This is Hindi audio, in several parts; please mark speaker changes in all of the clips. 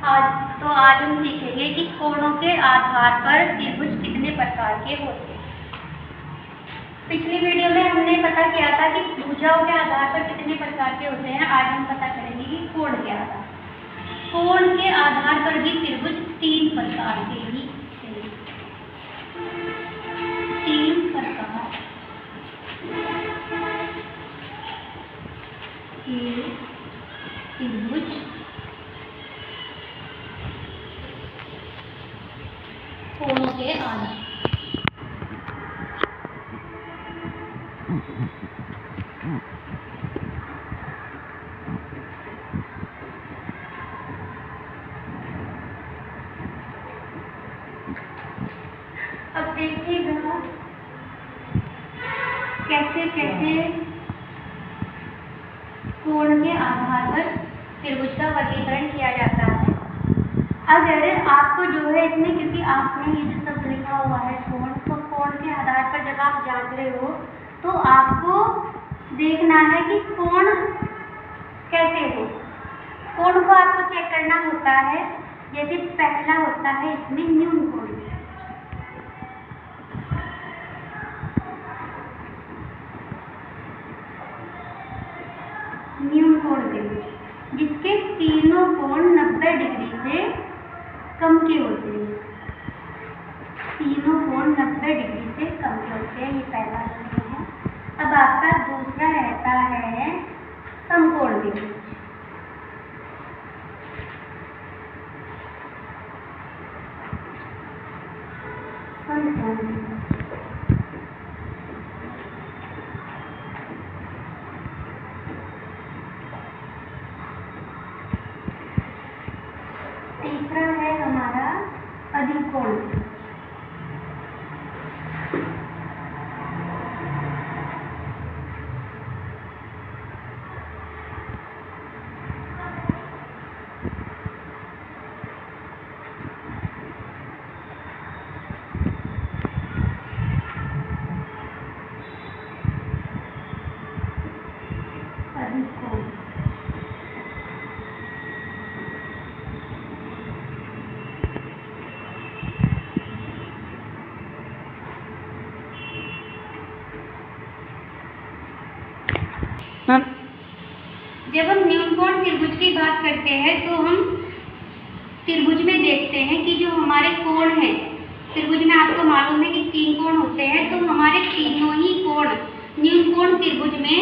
Speaker 1: आज हम सीखेंगे कि कोणों के आधार पर त्रिभुज कितने प्रकार के होते हैं। पिछली वीडियो में हमने पता किया था कि भुजाओं के आधार पर कितने प्रकार के होते हैं। आज हम पता करेंगे कि कोण के आधार पर भी त्रिभुज 3 प्रकार के ही हैं। 3 प्रकार के त्रिभुज कोणों के आधार। अब देखिएगा कैसे कैसे कोण के आधार पर त्रिभुज का वर्गीकरण किया जाता है। अगर आपको जो है इसमें, क्योंकि आपने ये जो शब्द लिखा हुआ है कोण, तो कोण के आधार पर जब आप जांच रहे हो तो आपको देखना है कि कोण कैसे हो। कोण को आपको चेक करना होता है। जैसे पहला होता है इसमें न्यून कोण। न्यून कोण त्रिभुज जिसके तीनों कोण 90 डिग्री से कम के होते हैं। तीनों कोण 90 डिग्री से कम के होते हैं। ये पहला है। अब आपका दूसरा रहता है समकोण त्रिभुज। समकोण त्रिभुज तीसरा है हमारा अधिकोण। जब हम न्यूनकोण त्रिभुज की बात करते हैं तो हम त्रिभुज में देखते हैं कि जो हमारे कोण हैं, त्रिभुज में आपको मालूम है कि 3 कोण होते हैं, तो हमारे तीनों ही कोण न्यूनकोण त्रिभुज में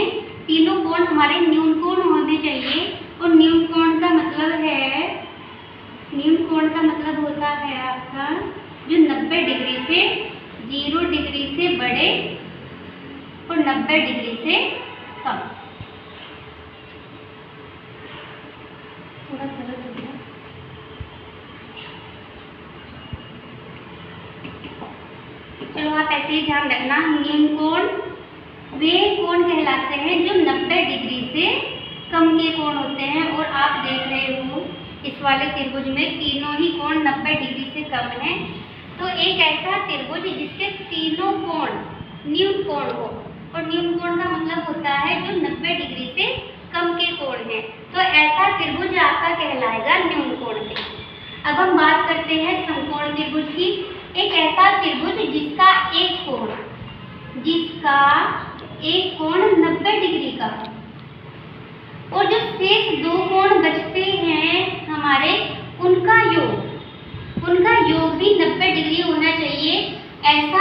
Speaker 1: तीनों कोण हमारे न्यूनकोण होने चाहिए। और न्यूनकोण का मतलब होता है आपका जो 90 डिग्री से 0 डिग्री से बड़े और 90 डिग्री से कम। थोड़ा सरल हो गया। चलो आप ऐसे ही ध्यान रखना, न्यूनकोण वे कोण कहलाते हैं जो 90 डिग्री से कम के कोण होते हैं। और आप देख रहे हो इस वाले त्रिभुज में तीनों ही कोण 90 डिग्री से कम हैं। तो एक ऐसा त्रिभुज जिसके तीनों कोण न्यूनकोण हो, और न्यूनकोण का मतलब होता है जो 90 डिग्री से कम के कोण है, तो ऐसा त्रिभुज आपका कहलाएगा न्यूनकोण त्रिभुज। अब हम बात करते हैं समकोण त्रिभुज की। एक ऐसा त्रिभुज जिसका एक कोण 90 डिग्री का और जो शेष 2 कोण बचते हैं हमारे, उनका योग भी 90 डिग्री होना चाहिए। ऐसा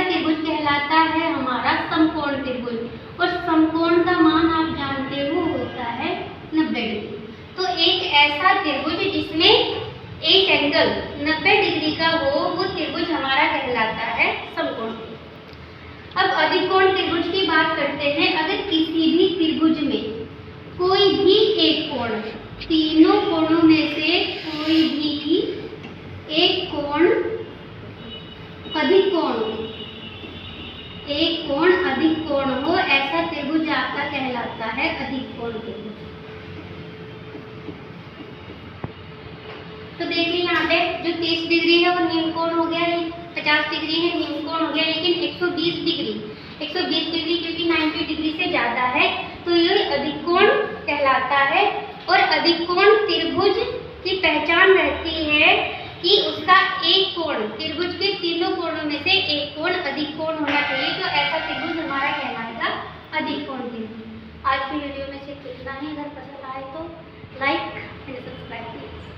Speaker 1: त्रिभुज कहलाता है हमारा समकोण त्रिभुज। और समकोण का मान आप जानते हो होता है 90 डिग्री। तो एक ऐसा त्रिभुज जिसमें एक एंगल 90 डिग्री का हो, वो त्रिभुज हमारा कहलाता है समकोण त्रिभुज। अब अधिकोण त्रिभुज की बात करते हैं। अगर किसी भी त्रिभुज में कोई भी एक कोण, तीनों कोणों में से कोई भी एक कोण अधिक कोण हो, ऐसा त्रिभुज आपका कहलाता है अधिकोण त्रिभुज। तो देखिए यहाँ पे जो 30 डिग्री है वो न्यूनकोण हो गया, 50 डिग्री है न्यूनकोण हो गया, लेकिन 120 डिग्री क्योंकि 90 डिग्री से ज्यादा है तो ये अधिकोण कहलाता है। और अधिकोण त्रिभुज की पहचान रहती है कि उसका एक कोण, त्रिभुज के तीनों कोणों में से एक कोण अधिक कोण होना चाहिए, तो ऐसा त्रिभुज हमारा कहलाएगा अधिक कोण त्रिभुज। आज की वीडियो में सिर्फ इतना ही। अगर पसंद आए तो लाइक एंड सब्सक्राइब कीजिए।